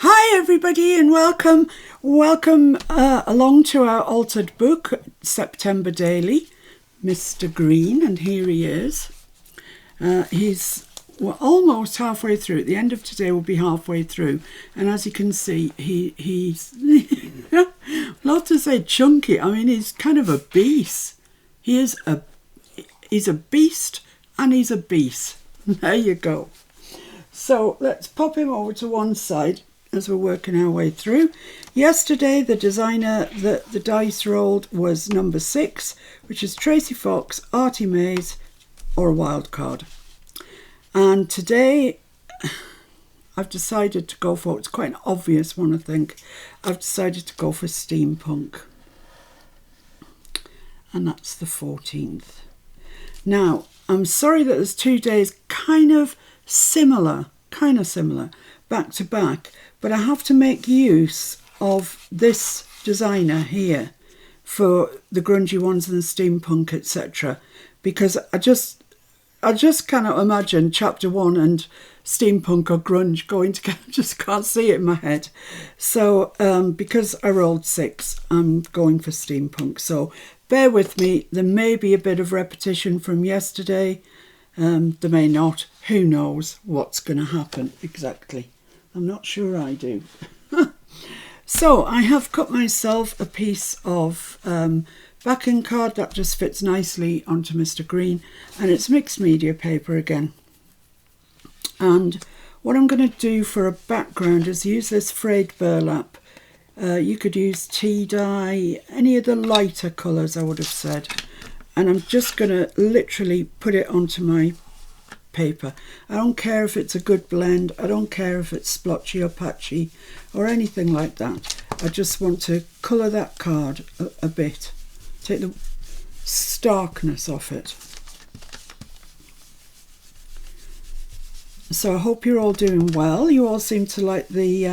Hi everybody and welcome along to our altered book, September Daily, Mr. Green, and here he is. We're almost halfway through. At the end of today we'll be halfway through, and as you can see he's not to say chunky, I mean he's kind of a beast. He's a beast and he's a beast. There you go. So let's pop him over to one side as we're working our way through. Yesterday, the designer that the dice rolled was number 6, which is Tracy Fox, Artie Mays, or a wild card. And today, I've decided to go for, it's quite an obvious one, I think. I've decided to go for steampunk. And that's the 14th. Now, I'm sorry that there's 2 days kind of similar, back to back, but I have to make use of this designer here for the grungy ones and the steampunk, etc., because I just cannot imagine chapter 1 and steampunk or grunge going together. I just can't see it in my head. So because I rolled 6, I'm going for steampunk. So bear with me. There may be a bit of repetition from yesterday. There may not. Who knows what's going to happen exactly. I'm not sure I do. So I have cut myself a piece of backing card that just fits nicely onto Mr. Green, and it's mixed media paper again. And what I'm going to do for a background is use this frayed burlap. You could use tea dye, any of the lighter colours I would have said. And I'm just going to literally put it onto my paper. I don't care if it's a good blend. I don't care if it's splotchy or patchy or anything like that. I just want to colour that card a bit. Take the starkness off it. So I hope you're all doing well. You all seem to like the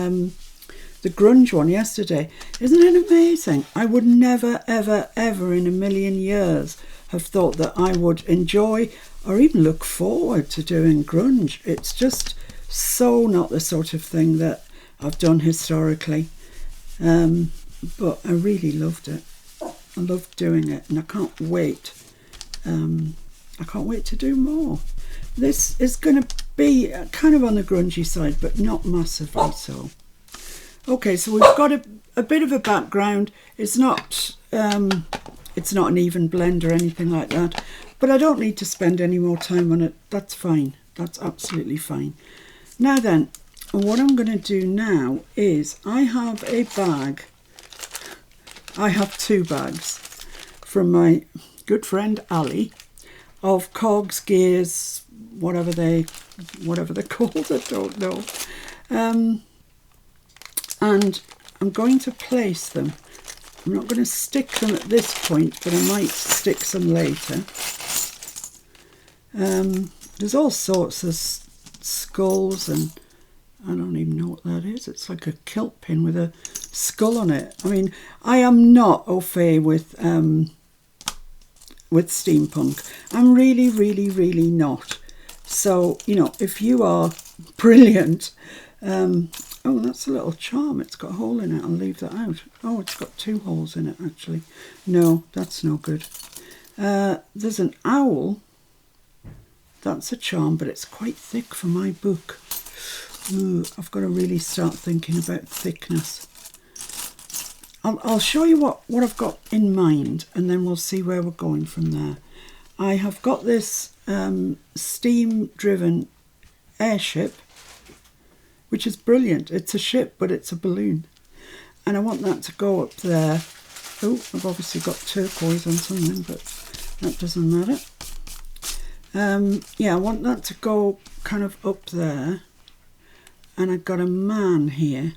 grunge one yesterday. Isn't it amazing? I would never, ever, ever in a million years have thought that I would enjoy or even look forward to doing grunge. It's just so not the sort of thing that I've done historically. But I really loved it. I loved doing it, and I can't wait. I can't wait to do more. This is going to be kind of on the grungy side, but not massively so. Okay, so we've got a bit of a background. It's not an even blend or anything like that, but I don't need to spend any more time on it. That's fine. That's absolutely fine. Now then, what I'm going to do now is I have a bag. I have 2 bags from my good friend Ali of cogs, gears, whatever they're called, I don't know. And I'm going to place them. I'm not going to stick them at this point, but I might stick some later. There's all sorts of skulls, and I don't even know what that is. It's like a kilt pin with a skull on it. I mean, I am not au fait with steampunk. I'm really, really, really not. So, you know, if you are brilliant, oh, that's a little charm. It's got a hole in it. I'll leave that out. Oh, it's got 2 holes in it, actually. No, that's no good. There's an owl. That's a charm, but it's quite thick for my book. Ooh, I've got to really start thinking about thickness. I'll show you what I've got in mind, and then we'll see where we're going from there. I have got this steam-driven airship, which is brilliant. It's a ship, but it's a balloon. And I want that to go up there. Oh, I've obviously got turquoise on something, but that doesn't matter. Yeah, I want that to go kind of up there. And I've got a man here.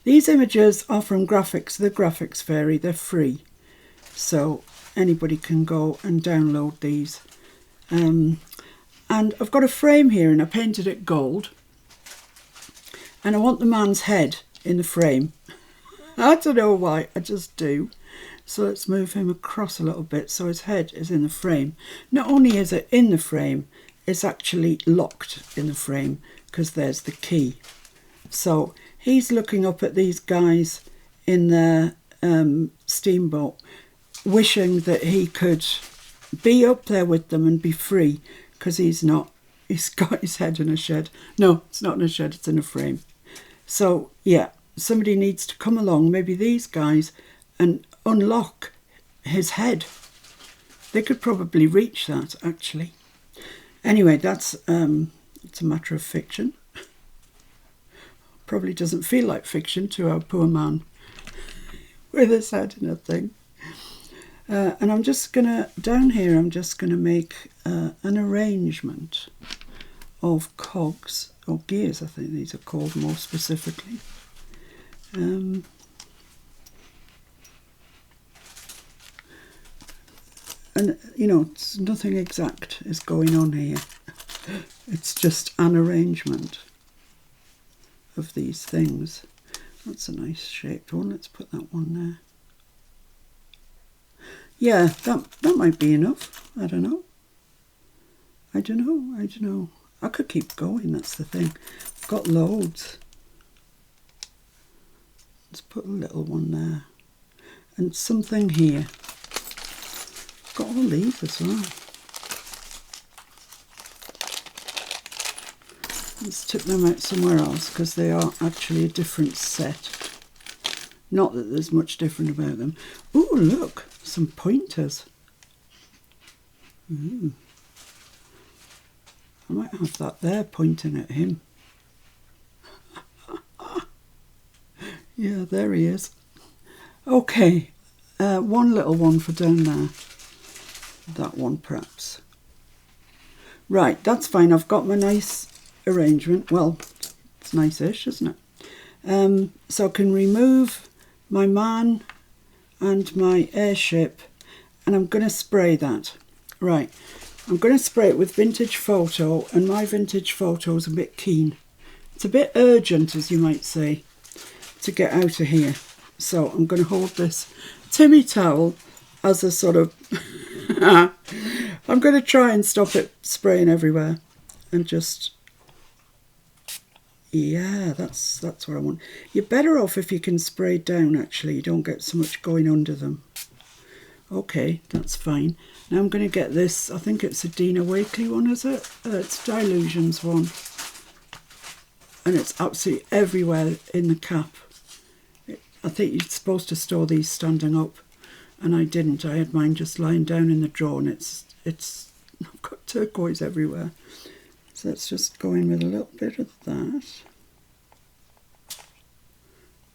These images are from graphics. The Graphics Fairy. They're free. So anybody can go and download these. And I've got a frame here, and I painted it gold. And I want the man's head in the frame. I don't know why, I just do. So let's move him across a little bit so his head is in the frame. Not only is it in the frame, it's actually locked in the frame because there's the key. So he's looking up at these guys in their steamboat, wishing that he could be up there with them and be free, because he's not. He's got his head in a shed. No, it's not in a shed, it's in a frame. So, yeah, somebody needs to come along, maybe these guys, and unlock his head. They could probably reach that, actually. Anyway, it's a matter of fiction. Probably doesn't feel like fiction to our poor man with his head in a thing. And I'm just going to, down here, I'm just going to make an arrangement of cogs, or gears, I think these are called more specifically. And, you know, nothing exact is going on here. It's just an arrangement of these things. That's a nice shaped one. Let's put that one there. Yeah, that might be enough. I don't know. I could keep going, that's the thing. I've got loads. Let's put a little one there. And something here. I've got all these as well. Let's tip them out somewhere else, because they are actually a different set. Not that there's much different about them. Ooh, look, some pointers. Ooh. I might have that there pointing at him. Yeah, there he is. Okay, one little one for down there. That one perhaps. Right, that's fine. I've got my nice arrangement. Well, it's nice-ish, isn't it? So I can remove my man and my airship, and I'm going to spray that. Right, I'm going to spray it with Vintage Photo, and my Vintage Photo is a bit keen. It's a bit urgent, as you might say, to get out of here. So I'm going to hold this Timmy towel as a sort of... I'm going to try and stop it spraying everywhere, and just... Yeah, that's what I want. You're better off if you can spray down, actually. You don't get so much going under them. Okay, that's fine. Now I'm going to get this, I think it's a Dina Wakley one, is it? It's Dilutions one. And it's absolutely everywhere in the cap. I think you're supposed to store these standing up, and I didn't. I had mine just lying down in the drawer, and it's I've got turquoise everywhere. So let's just go in with a little bit of that.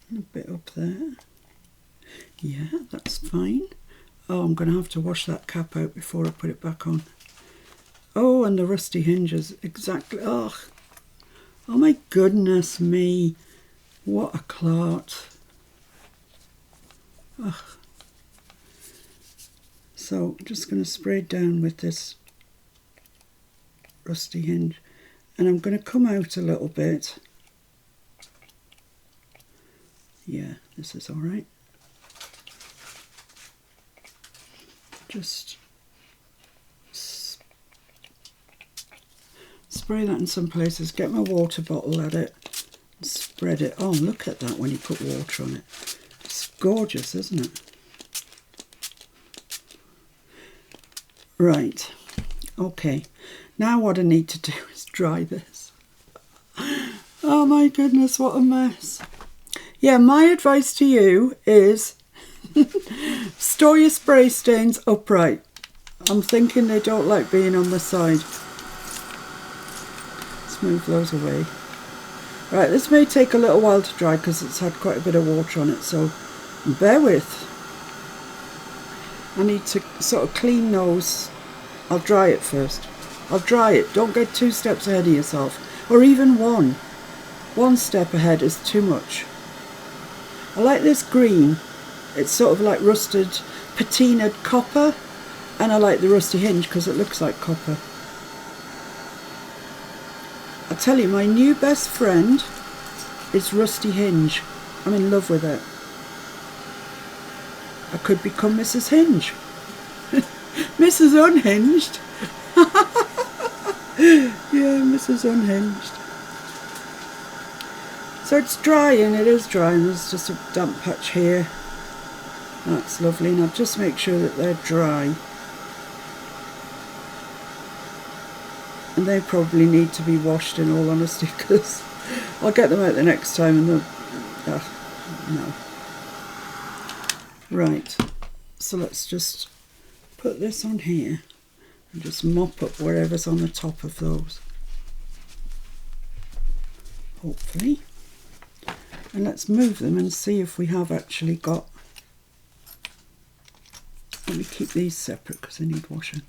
And a bit up there. Yeah, that's fine. Oh, I'm going to have to wash that cap out before I put it back on. Oh, and the rusty hinges. Exactly. Oh my goodness me. What a clot. Ugh. So I'm just going to spray down with this rusty hinge, and I'm going to come out a little bit. Yeah, this is all right. Just spray that in some places, get my water bottle at it, and spread it. Oh, look at that when you put water on it. It's gorgeous, isn't it? Right, okay. Now what I need to do is dry this. Oh my goodness, what a mess. Yeah, my advice to you is store your spray stains upright. I'm thinking they don't like being on the side. Let's move those away. Right, this may take a little while to dry because it's had quite a bit of water on it, so bear with. I need to sort of clean those. I'll dry it first. I'll dry it. Don't get 2 steps ahead of yourself. Or even one. 1 step ahead is too much. I like this green. It's sort of like rusted, patinaed copper. And I like the rusty hinge because it looks like copper. I tell you, my new best friend is rusty hinge. I'm in love with it. I could become Mrs. Hinge. Mrs. Unhinged. Yeah, Mrs. Unhinged. So it's drying, it is drying, there's just a damp patch here. That's lovely, and I'll just make sure that they're dry. And they probably need to be washed in all honesty, because I'll get them out the next time and they'll... no. Right, so let's just put this on here and just mop up whatever's on the top of those. Hopefully. And let's move them and see if we have actually got... Let me keep these separate because they need washing.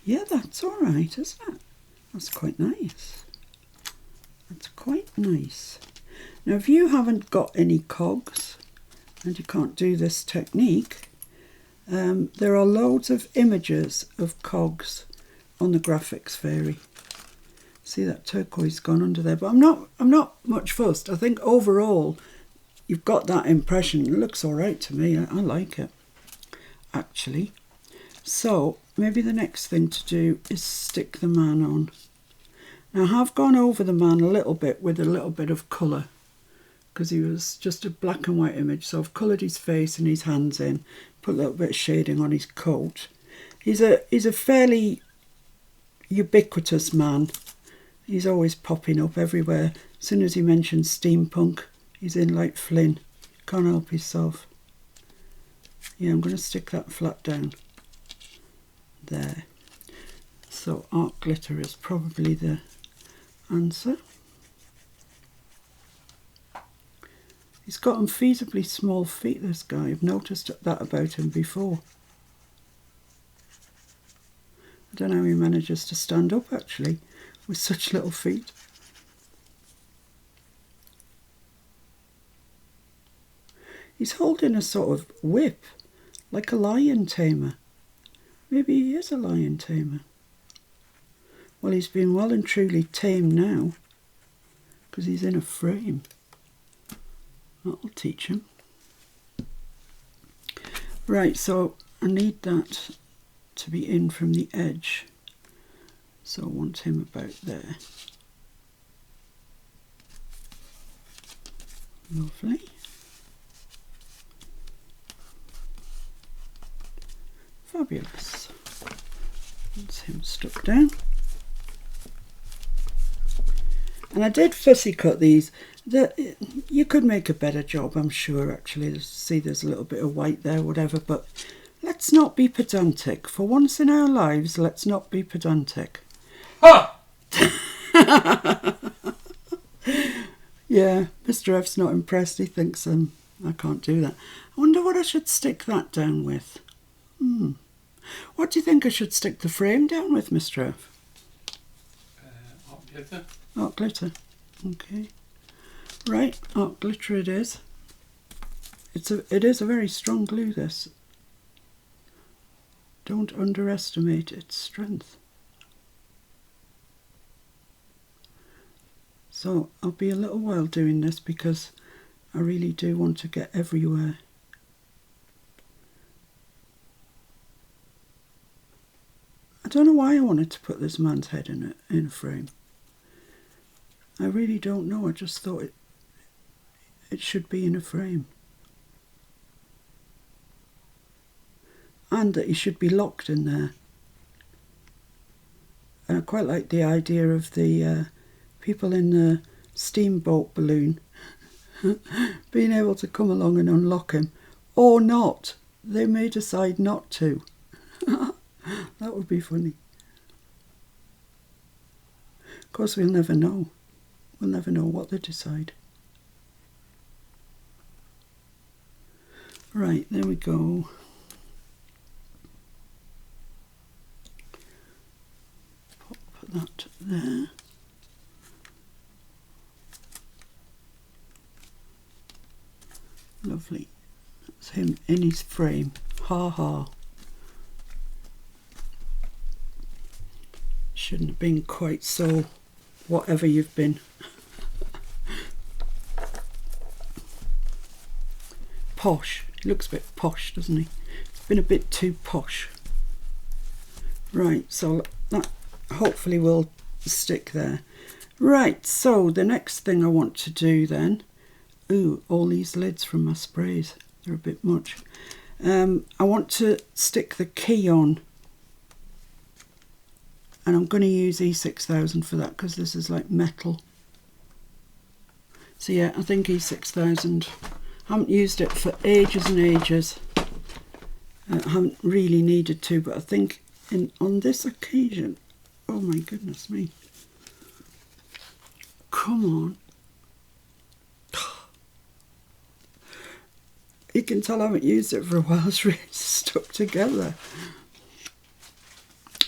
Yeah, that's all right, isn't it? That's quite nice. That's quite nice. Now, if you haven't got any cogs and you can't do this technique, there are loads of images of cogs on the graphics fairy. See that turquoise gone under there, but I'm not much fussed. I think overall you've got that impression. It looks all right to me. I like it, actually. So maybe the next thing to do is stick the man on. Now, I have gone over the man a little bit with a little bit of colour, because he was just a black and white image. So I've coloured his face and his hands in, put a little bit of shading on his coat. He's a fairly ubiquitous man. He's always popping up everywhere. As soon as he mentions steampunk, he's in like Flynn. Can't help himself. Yeah, I'm going to stick that flat down there. So art glitter is probably the answer. He's got unfeasibly small feet, this guy. I've noticed that about him before. I don't know how he manages to stand up, actually, with such little feet. He's holding a sort of whip, like a lion tamer. Maybe he is a lion tamer. Well, he's been well and truly tamed now, because he's in a frame. That'll teach him. Right, so I need that to be in from the edge. So I want him about there. Lovely. Fabulous. That's him stuck down. And I did fussy cut these. You could make a better job, I'm sure, actually. See, there's a little bit of white there, whatever, but let's not be pedantic. For once in our lives, let's not be pedantic. Ha! Yeah, Mr. F's not impressed. He thinks I can't do that. I wonder what I should stick that down with. What do you think I should stick the frame down with, Mr. F? Art glitter. Art glitter. Okay. Right, art glitter it is. It is a very strong glue, this. Don't underestimate its strength. So I'll be a little while doing this because I really do want to get everywhere. I don't know why I wanted to put this man's head in a frame. I really don't know. I just thought it should be in a frame. And that he should be locked in there. And I quite like the idea of the people in the steamboat balloon being able to come along and unlock him. Or not. They may decide not to. That would be funny. Of course, we'll never know. We'll never know what they decide. Right, there we go. Put that there. Lovely. That's him in his frame. Ha ha. Shouldn't have been quite so whatever you've been. Posh. He looks a bit posh, doesn't he? It's been a bit too posh. Right, so that hopefully will stick there. Right, so the next thing I want to do then Ooh, all these lids from my sprays, they're a bit much. I want to stick the key on, and I'm going to use E6000 for that because this is like metal. So yeah, I think E6000. I haven't used it for ages and ages. I haven't really needed to, but I think on this occasion, oh my goodness me. Come on. You can tell I haven't used it for a while, it's really stuck together.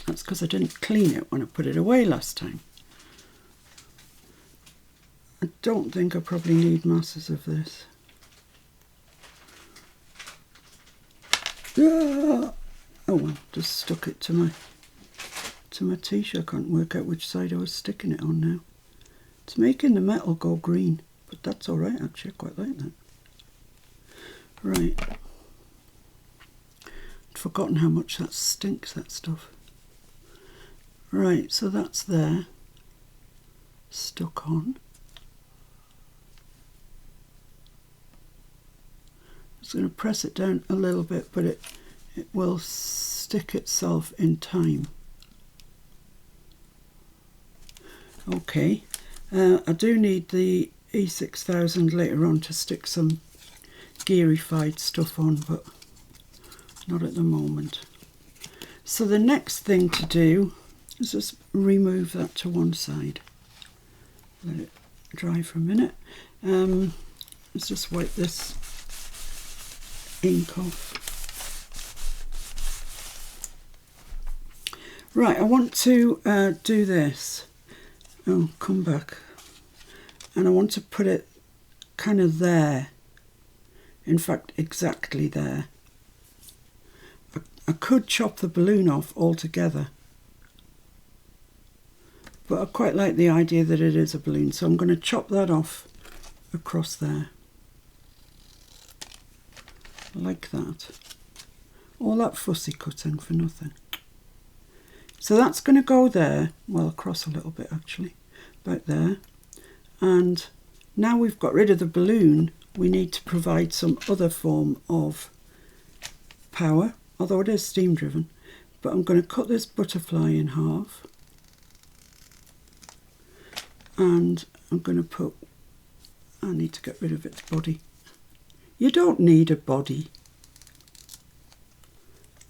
That's because I didn't clean it when I put it away last time. I don't think I probably need masses of this. Ah! Oh well, just stuck it to my t-shirt. I can't work out which side I was sticking it on now. It's making the metal go green, but that's alright actually, I quite like that. Right. I'd forgotten how much that stinks, that stuff. Right, so that's there. Stuck on. Just going to press it down a little bit, but it will stick itself in time. Okay, I do need the E6000 later on to stick some gearified stuff on, but not at the moment. So the next thing to do is just remove that to one side. Let it dry for a minute. Let's just wipe this ink off. Right, I want to do this. Oh, come back. And I want to put it kind of there. In fact, exactly there. I could chop the balloon off altogether, but I quite like the idea that it is a balloon, so I'm going to chop that off across there. Like that. All that fussy cutting for nothing. So that's going to go there, well, across a little bit actually, about there. And now we've got rid of the balloon, we need to provide some other form of power, although it is steam driven. But I'm going to cut this butterfly in half, and I'm going to put, I need to get rid of its body. You don't need a body.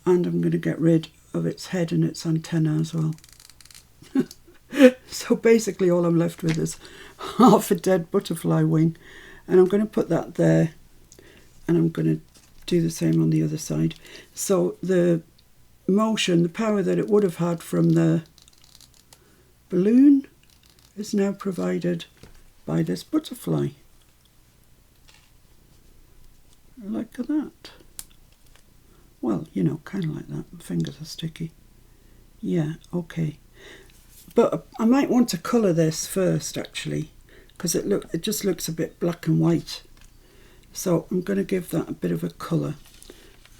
And I'm going to get rid of its head and its antenna as well. So basically all I'm left with is half a dead butterfly wing, and I'm going to put that there, and I'm going to do the same on the other side. So the motion, the power that it would have had from the balloon is now provided by this butterfly. Like that. Well, you know, kind of like that. My fingers are sticky. Yeah, okay. But I might want to colour this first actually, because it just looks a bit black and white. So I'm going to give that a bit of a colour,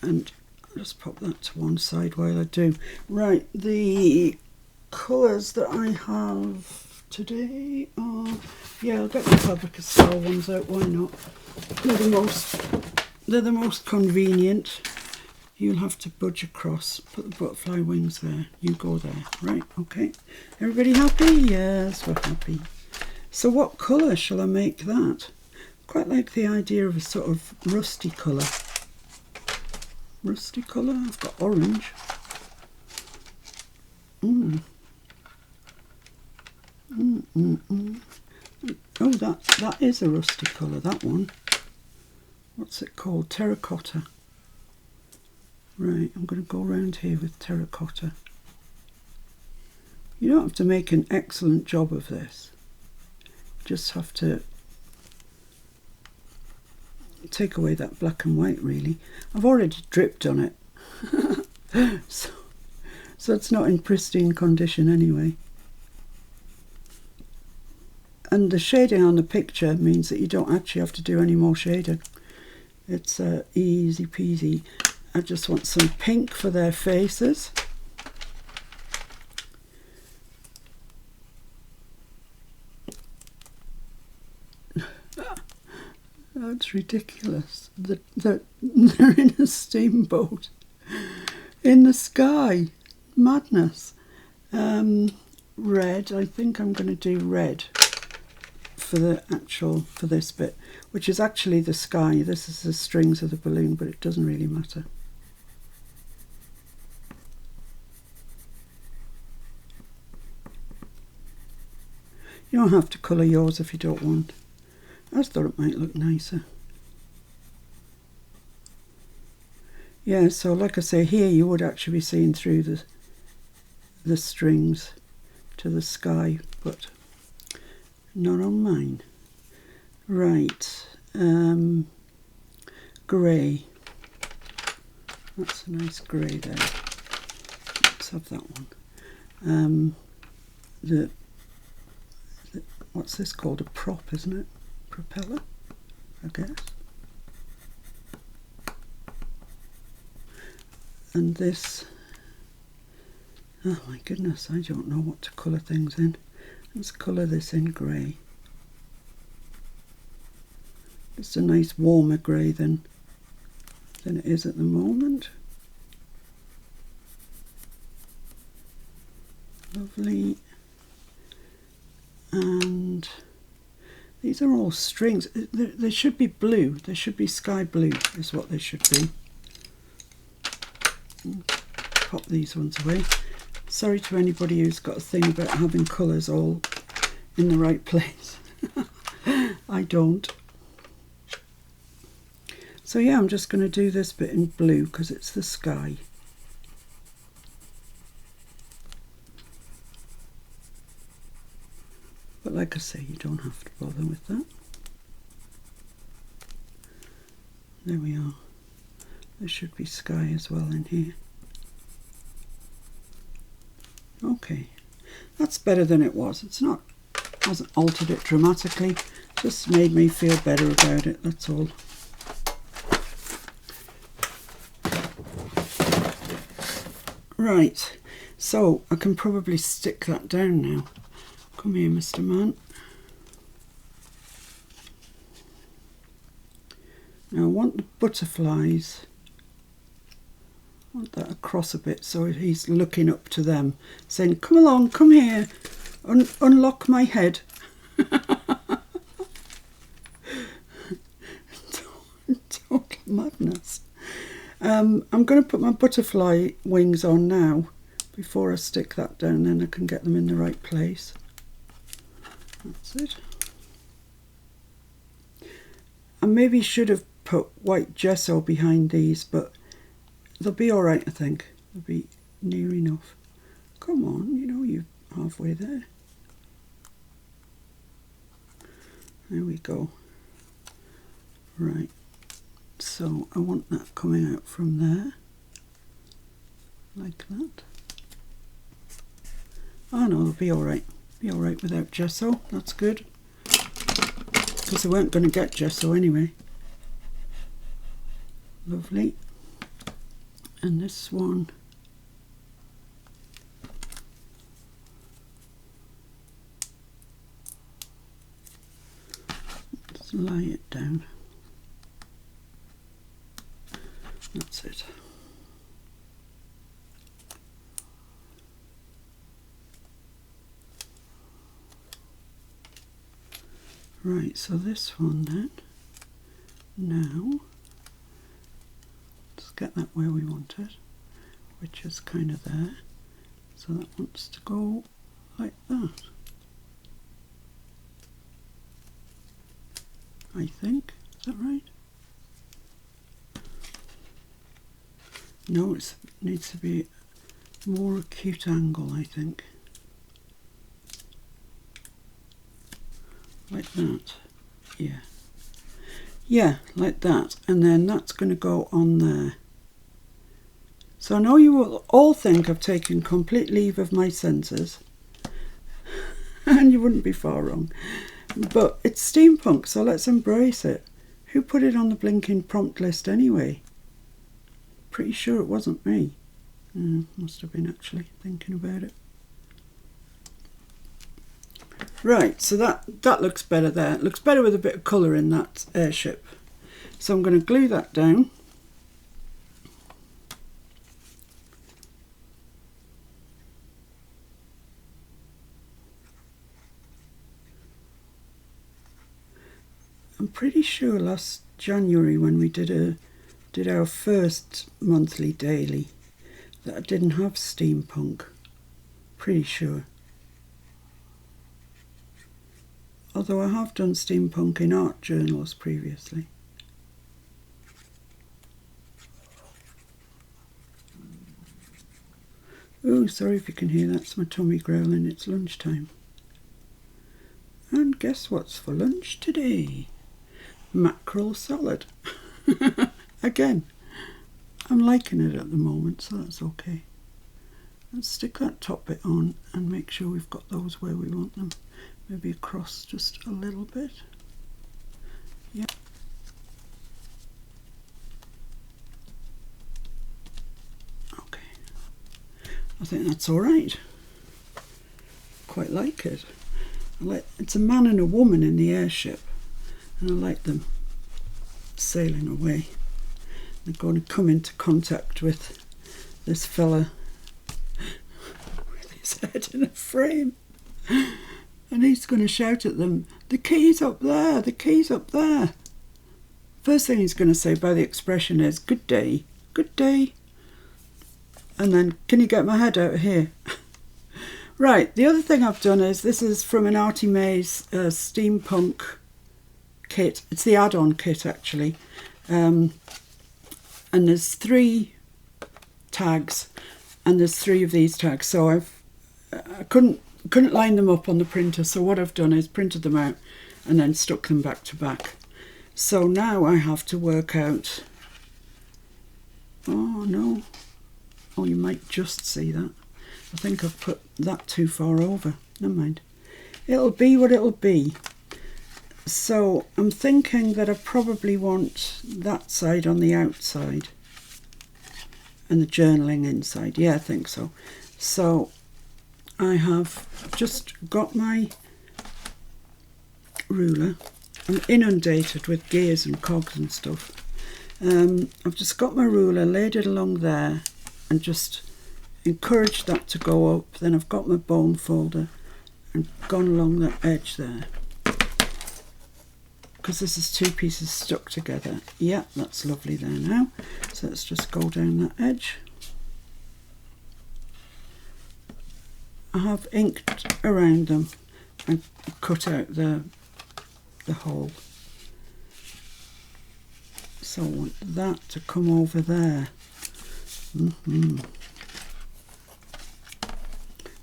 and I'll just pop that to one side while I do. Right, the colours that I have today are, yeah, I'll get the Faber-Castell ones out, why not? They're the most convenient. You'll have to budge across, put the butterfly wings there, you go there. Right, okay. Everybody happy? Yes, we're happy. So what colour shall I make that? Quite like the idea of a sort of rusty colour. Rusty colour? I've got orange. Oh, that is a rusty colour, that one. What's it called? Terracotta. Right, I'm going to go around here with terracotta. You don't have to make an excellent job of this. You just have to take away that black and white, really. I've already dripped on it. so it's not in pristine condition anyway. And the shading on the picture means that you don't actually have to do any more shading. It's easy peasy. I just want some pink for their faces. It's ridiculous that they're in a steamboat in the sky. Madness. Red. I think I'm going to do red for this bit, which is actually the sky. This is the strings of the balloon, but it doesn't really matter. You don't have to colour yours if you don't want. I just thought it might look nicer. Yeah, so like I say, here you would actually be seeing through the strings to the sky, but not on mine. Right, grey. That's a nice grey there. Let's have that one. What's this called? A prop, isn't it? Propeller, I guess. And this, oh my goodness, I don't know what to colour things in. Let's colour this in grey. It's a nice warmer grey than it is at the moment. Lovely. And these are all strings. They should be blue. They should be sky blue is what they should be. Pop these ones away. Sorry to anybody who's got a thing about having colours all in the right place. I don't. So yeah, I'm just going to do this bit in blue because it's the sky. But like I say, you don't have to bother with that. There we are. There should be sky as well in here. Okay, that's better than it was. It's not, hasn't altered it dramatically, just made me feel better about it, that's all. Right, so I can probably stick that down now. Come here, Mr. Man. Now I want the butterflies, I want that across a bit so he's looking up to them, saying, come along, come here, unlock my head. Total madness. I'm going to put my butterfly wings on now before I stick that down, then I can get them in the right place. That's it. I maybe should have put white gesso behind these, but they'll be all right, I think. They'll be near enough. Come on, you know you're halfway there. There we go. Right, so I want that coming out from there, like that. Oh no, they'll be all right. Be all right without gesso, that's good. Because they weren't going to get gesso anyway. Lovely. And this one, let's lie it down. That's it. Right, so this one then, now, let's get that where we want it, which is kind of there. So that wants to go like that, I think. Is that right? No, it needs to be more acute angle, I think. Like that. Yeah. Yeah, like that. And then that's going to go on there. So I know you will all think I've taken complete leave of my senses. And you wouldn't be far wrong. But it's steampunk, so let's embrace it. Who put it on the blinking prompt list anyway? Pretty sure it wasn't me. Must have been actually thinking about it. Right, so that looks better there. It looks better with a bit of colour in that airship. So I'm going to glue that down. I'm pretty sure last January when we did our first monthly daily that I didn't have steampunk. Pretty sure. Although I have done steampunk in art journals previously. Oh, sorry if you can hear that. It's my tummy growling. It's lunchtime. And guess what's for lunch today? Mackerel salad. Again, I'm liking it at the moment, so that's okay. Let's stick that top bit on and make sure we've got those where we want them. Maybe across just a little bit. Yeah. Okay. I think that's all right. Quite like it. It's a man and a woman in the airship, and I like them sailing away. They're going to come into contact with this fella with his head in a frame, and he's going to shout at them, "The key's up there, the key's up there." First thing he's going to say by the expression is, "Good day, good day." And then, "Can you get my head out of here?" Right, the other thing I've done is, this is from an Artie May's steampunk kit. It's the add-on kit actually. And there's 3 tags, and there's 3 of these tags. So I couldn't line them up on the printer, so what I've done is printed them out and then stuck them back to back. So now I have to work out, oh no, oh you might just see that. I think I've put that too far over. Never mind. It'll be what it'll be. So I'm thinking that I probably want that side on the outside and the journaling inside. Yeah, I think so. So I have just got my ruler. I'm inundated with gears and cogs and stuff. I've just got my ruler, laid it along there and just encouraged that to go up. Then I've got my bone folder and gone along that edge there, because this is 2 pieces stuck together. Yeah, that's lovely there now. So let's just go down that edge. I have inked around them and cut out the hole. So I want that to come over there.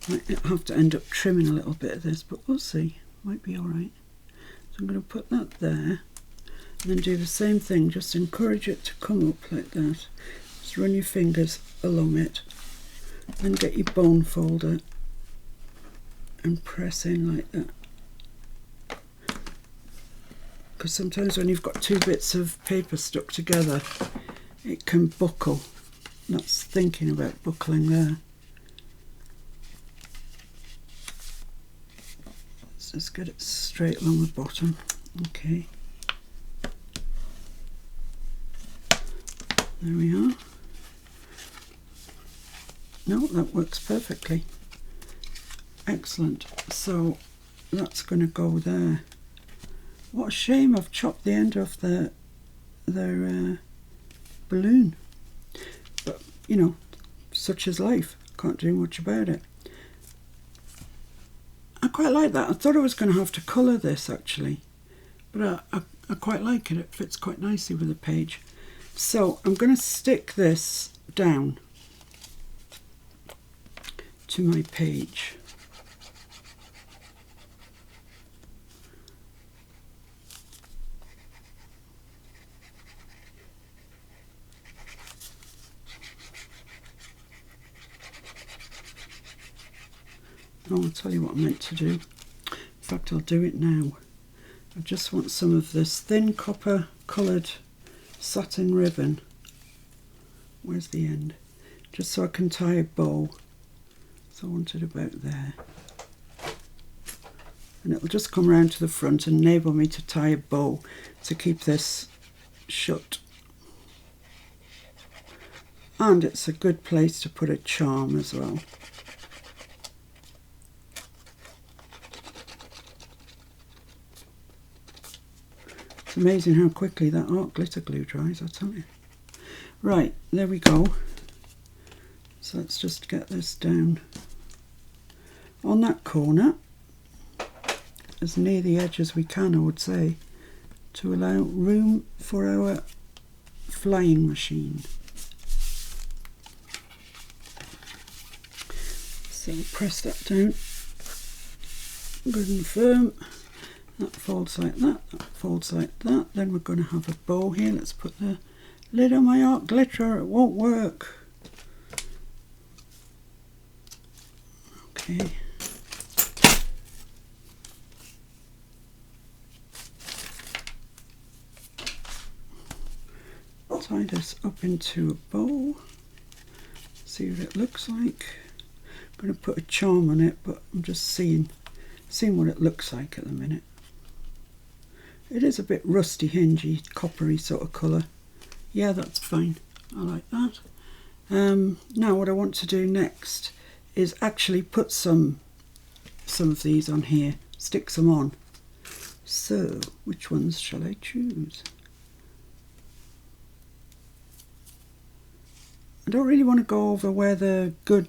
Might have to end up trimming a little bit of this, but we'll see. Might be alright. So I'm going to put that there and then do the same thing. Just encourage it to come up like that. Just run your fingers along it and get your bone folder and press in like that. Because sometimes when you've got 2 bits of paper stuck together, it can buckle. That's thinking about buckling there. Let's just get it straight along the bottom. Okay. There we are. No, that works perfectly. Excellent. So that's going to go there. What a shame I've chopped the end off their balloon. But, you know, such is life. Can't do much about it. I quite like that. I thought I was going to have to colour this actually. But I quite like it. It fits quite nicely with the page. So I'm going to stick this down to my page. Oh, I'll tell you what I meant to do. In fact, I'll do it now. I just want some of this thin copper coloured satin ribbon. Where's the end? Just so I can tie a bow. So I want it about there. And it'll just come round to the front and enable me to tie a bow to keep this shut. And it's a good place to put a charm as well. It's amazing how quickly that art glitter glue dries, I tell you. Right, there we go. So let's just get this down on that corner, as near the edge as we can, I would say, to allow room for our flying machine. So press that down good and firm. That folds like that, that folds like that. Then we're going to have a bow here. Let's put the lid on my art glitter. It won't work. Okay. Tie this up into a bow. See what it looks like. I'm going to put a charm on it, but I'm just seeing what it looks like at the minute. It is a bit rusty, hingy, coppery sort of colour. Yeah, that's fine. I like that. Now what I want to do next is actually put some of these on here, stick some on. So, which ones shall I choose? I don't really want to go over where the good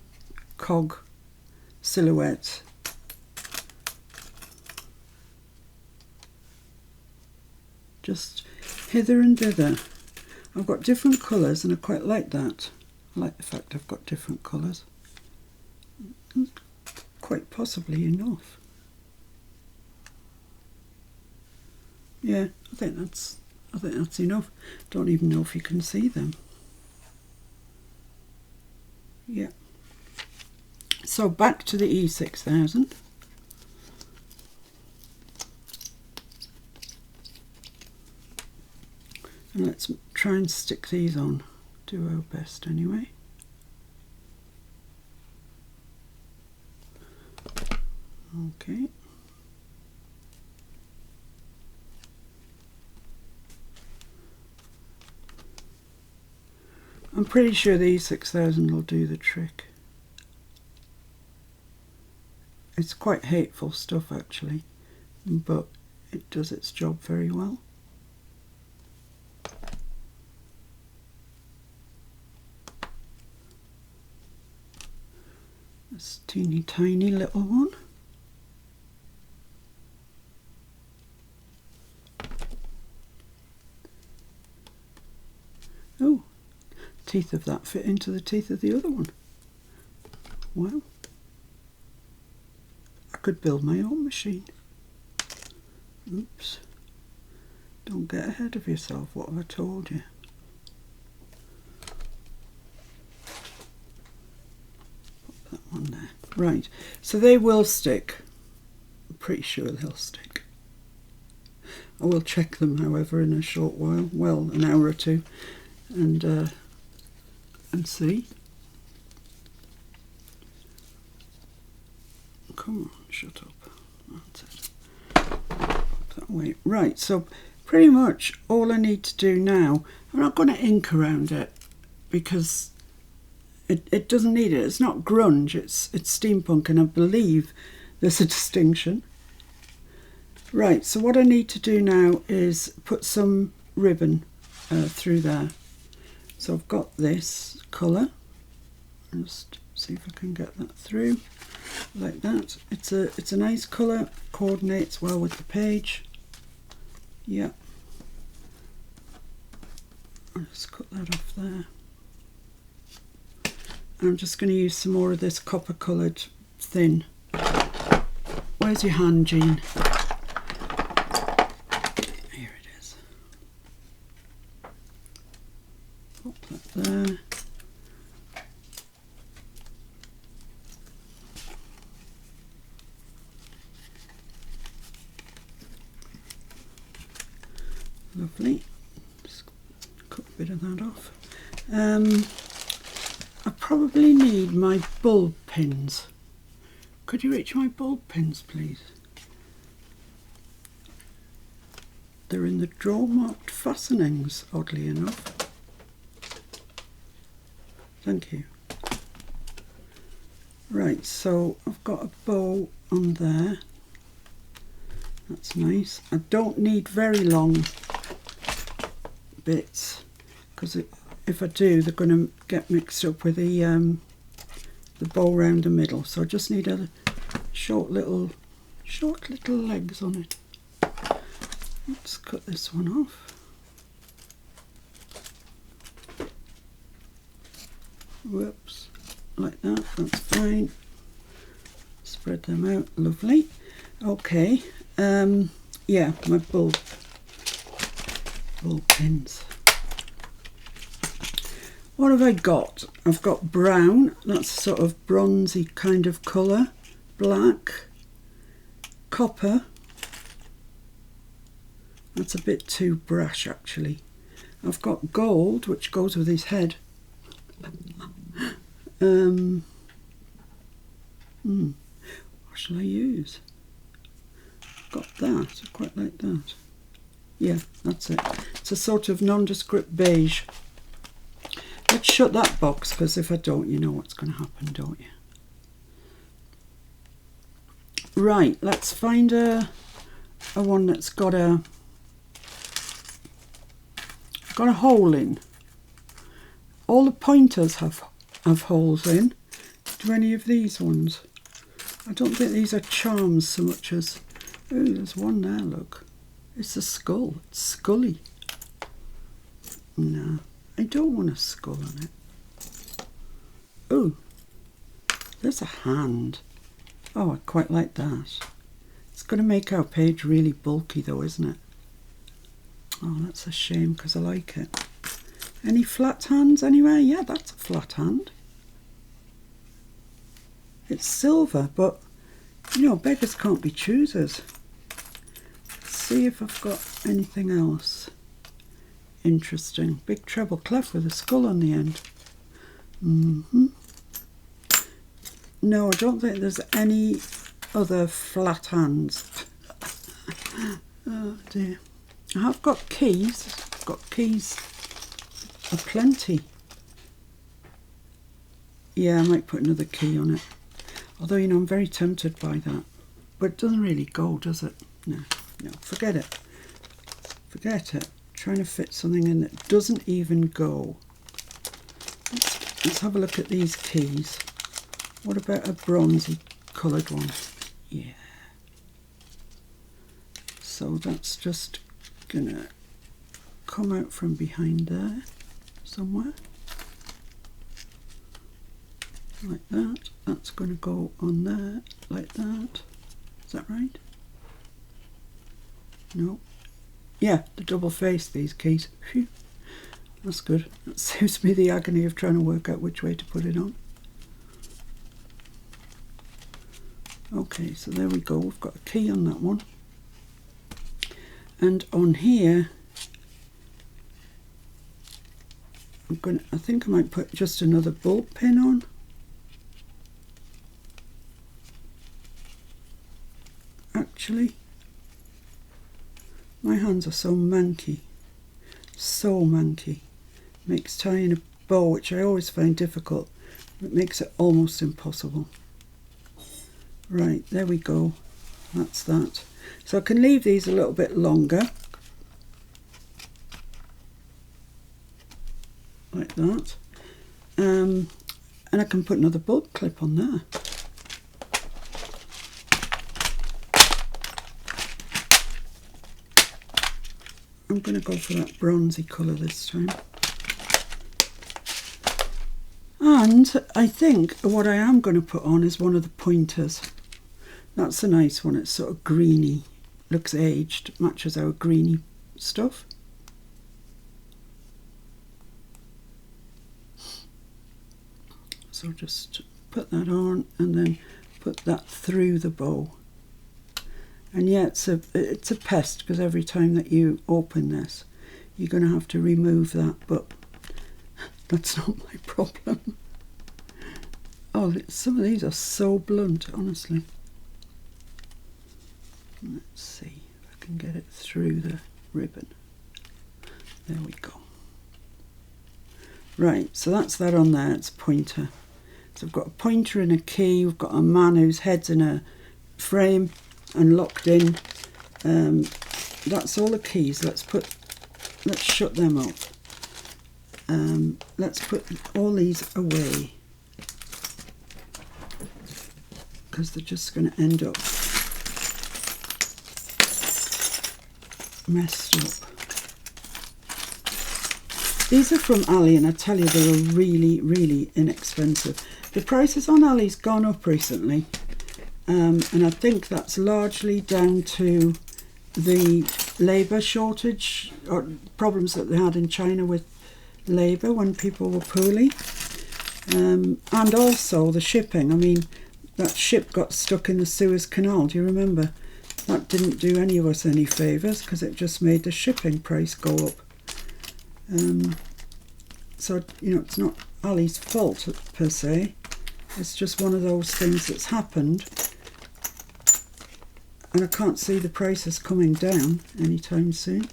cog silhouette. Just hither and thither. I've got different colours and I quite like that. I like the fact I've got different colours. Quite possibly enough. Yeah, I think that's enough. Don't even know if you can see them. Yeah. So back to the E6000. And let's try and stick these on. Do our best anyway. Okay. I'm pretty sure the E6000 will do the trick. It's quite hateful stuff actually, but it does its job very well. This teeny tiny little one. Oh, teeth of that fit into the teeth of the other one. Wow. I could build my own machine. Oops. Don't get ahead of yourself, what have I told you? Put that one there. Right, so they will stick. I'm pretty sure they'll stick. I will check them, however, in a short while. Well, an hour or two. And see. Come on, shut up. That's it. Up that way. Right, so pretty much all I need to do now, I'm not going to ink around it because it doesn't need it. It's not grunge, it's steampunk, and I believe there's a distinction. Right, so what I need to do now is put some ribbon through there. So I've got this colour. Just see if I can get that through like that. It's a nice colour, coordinates well with the page. Yeah. I'll just cut that off there. And I'm just going to use some more of this copper coloured thin. Where's your hand, Jean? Here it is. Pop that there. Lovely. Just cut a bit of that off. I probably need my bulb pins. Could you reach my bulb pins, please? they're in the drawer marked fastenings, oddly enough. Thank you. Right, so I've got a bow on there. That's nice. I don't need very long bits, because if I do, they're going to get mixed up with the bow round the middle. So I just need a short little legs on it. Let's cut this one off. Whoops, like that, that's fine. Spread them out, lovely. Okay, yeah, my bulb pins. What have I got? I've got brown, that's sort of bronzy kind of colour, black, copper, that's a bit too brash actually. I've got gold, which goes with his head. What shall I use? I've got that, I quite like that. Yeah, that's it. It's a sort of nondescript beige. Let's shut that box, because if I don't, you know what's going to happen, don't you? Right, let's find a one that's got a hole in. All the pointers have holes in. Do any of these ones? I don't think these are charms so much as... Oh, there's one there, look. It's a skull. It's scully. No, I don't want a skull on it. Oh, there's a hand. Oh, I quite like that. It's going to make our page really bulky though, isn't it? Oh, that's a shame, because I like it. Any flat hands anywhere? Yeah, that's a flat hand. It's silver, but, you know, beggars can't be choosers. Let's see if I've got anything else interesting. Big treble clef with a skull on the end. No, I don't think there's any other flat hands. Oh dear. I have got keys. I've got keys aplenty. Yeah, I might put another key on it. Although, you know, I'm very tempted by that. But it doesn't really go, does it? No, forget it. Forget it. Trying to fit something in that doesn't even go. Let's have a look at these keys. What about a bronzy coloured one? Yeah. So that's just gonna come out from behind there somewhere. Like that. That's going to go on there, like that. Is that right? No. Yeah, the double face, these keys. Phew. That's good. That saves me the agony of trying to work out which way to put it on. Okay, so there we go. We've got a key on that one. And on here, I think I might put just another bulb pin on. Actually, my hands are so manky, makes tying a bow, which I always find difficult, it makes it almost impossible. Right, there we go, that's that. So I can leave these a little bit longer, like that, and I can put another bulb clip on there. I'm going to go for that bronzy colour this time. And I think what I am going to put on is one of the pointers. That's a nice one. It's sort of greeny, looks aged, matches our greeny stuff. So just put that on and then put that through the bow. And yeah, it's a pest, because every time that you open this, you're going to have to remove that, but that's not my problem. Oh, some of these are so blunt, honestly. Let's see if I can get it through the ribbon. There we go. Right, so that's that on there. It's a pointer. So I've got a pointer and a key. We've got a man whose head's in a frame and locked in. That's all the keys. Let's shut them up. Let's put all these away, because they're just going to end up messed up. These are from Ali, and I tell you, they were really, really inexpensive. The prices on Ali's gone up recently, and I think that's largely down to the labour shortage or problems that they had in China with labour when people were poorly, and also the shipping. I mean, that ship got stuck in the Suez Canal, do you remember? That didn't do any of us any favours, because it just made the shipping price go up. So, you know, it's not Ali's fault per se. It's just one of those things that's happened, and I can't see the prices coming down anytime soon.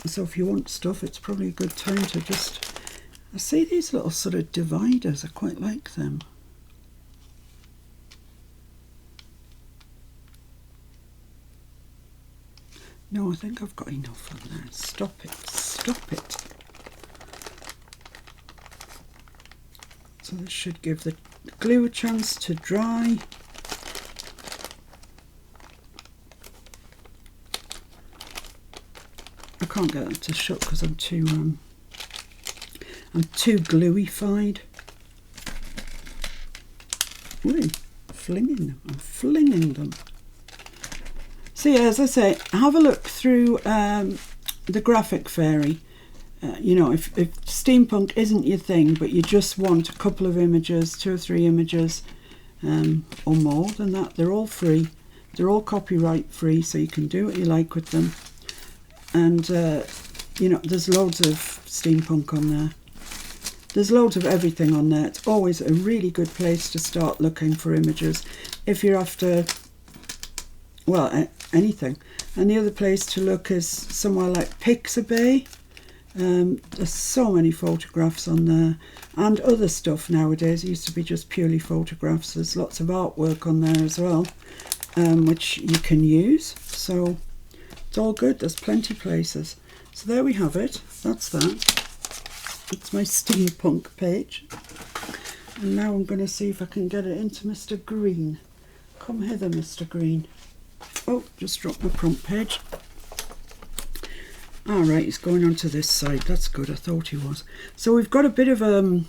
So if you want stuff, it's probably a good time to just... I see these little sort of dividers. I quite like them. No, I think I've got enough on there. Stop it. Stop it. So this should give the glue a chance to dry. I can't get it to shut because I'm too gluey-fied. Ooh, flinging them. I'm flinging them. So yeah, as I say, have a look through the Graphic Fairy. You know, if steampunk isn't your thing, but you just want a couple of images, 2 or 3 images or more than that, they're all free. They're all copyright free, so you can do what you like with them. And, you know, there's loads of steampunk on there. There's loads of everything on there. It's always a really good place to start looking for images if you're after, well, anything. And the other place to look is somewhere like Pixabay. There's so many photographs on there, and other stuff nowadays. It used to be just purely photographs. There's lots of artwork on there as well, which you can use. So it's all good. There's plenty places. So there we have it. That's that. It's my steampunk page. And now I'm going to see if I can get it into Mr. Green. Come hither, Mr. Green. Oh, just dropped my prompt page. Alright, he's going on to this side. That's good. I thought he was. So we've got a bit of a...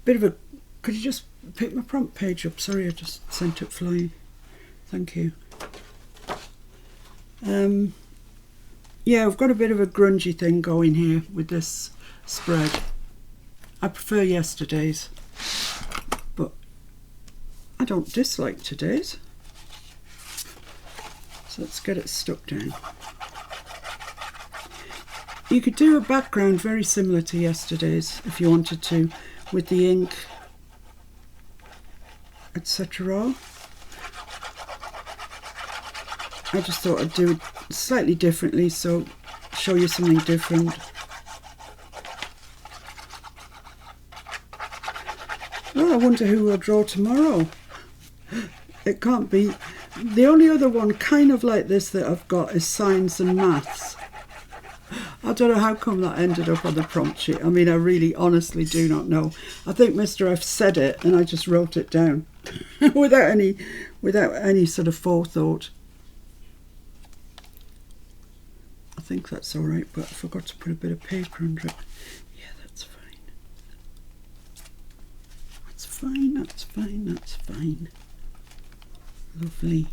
Could you just pick my prompt page up? Sorry, I just sent it flying. Thank you. Yeah, we've got a bit of a grungy thing going here with this spread. I prefer yesterday's, but I don't dislike today's. So let's get it stuck down. You could do a background very similar to yesterday's if you wanted to, with the ink, etc. I just thought I'd do it slightly differently, so show you something different. Well, I wonder who will draw tomorrow. It can't be. The only other one kind of like this that I've got is science and maths. I don't know how come that ended up on the prompt sheet. I mean, I really honestly do not know. I think Mr. F said it and I just wrote it down without any sort of forethought. I think that's all right, but I forgot to put a bit of paper under it. Yeah, that's fine. That's fine, that's fine, that's fine. Lovely.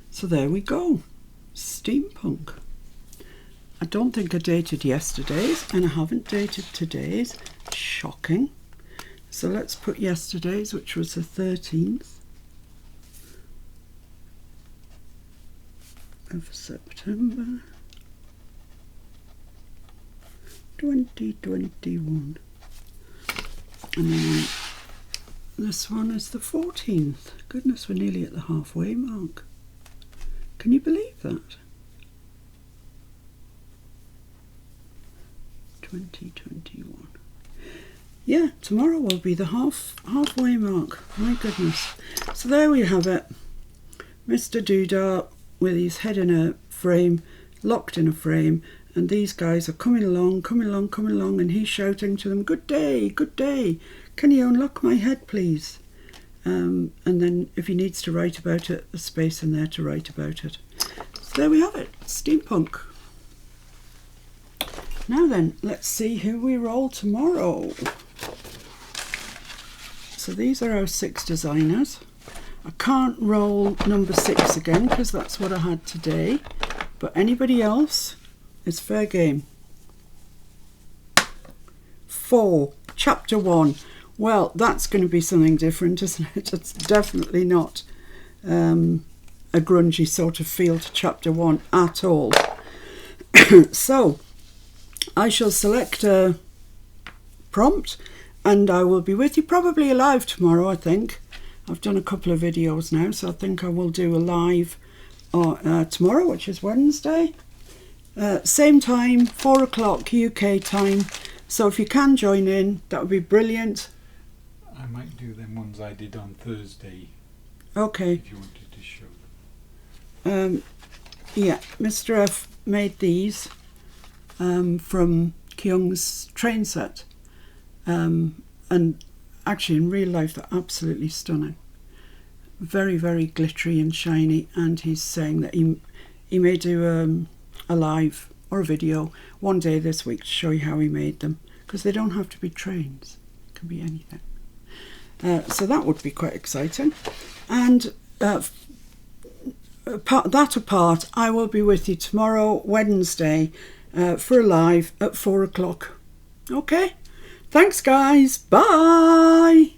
So there we go. Steampunk. I don't think I dated yesterday's, and I haven't dated today's. Shocking. So let's put yesterday's, which was the 13th of September 2021. And then this one is the 14th. Goodness, we're nearly at the halfway mark. Can you believe that? 2021. Yeah, tomorrow will be the halfway mark. My goodness. So there we have it. Mr. Doodah with his head in a frame, locked in a frame, and these guys are coming along, and he's shouting to them, good day, can you unlock my head please? And then if he needs to write about it, there's space in there to write about it. So there we have it, steampunk. Now then, let's see who we roll tomorrow. So these are our 6 designers. I can't roll number 6 again because that's what I had today, but anybody else, it's fair game. 4, chapter 1. Well, that's going to be something different, isn't it? It's definitely not a grungy sort of feel to chapter 1 at all. So I shall select a prompt and I will be with you probably live tomorrow, I think. I've done a couple of videos now, so I think I will do a live tomorrow, which is Wednesday. Same time, 4 o'clock UK time. So if you can join in, that would be brilliant. I might do them ones I did on Thursday. Okay. If you wanted to show them. Yeah, Mr. F made these from Kyung's train set. And actually in real life they're absolutely stunning. Very, very glittery and shiny, and he's saying that he may do a live or a video one day this week to show you how he made them, because they don't have to be trains, it can be anything. So that would be quite exciting. And that apart, I will be with you tomorrow, Wednesday, for a live at 4 o'clock. Okay, thanks guys, bye.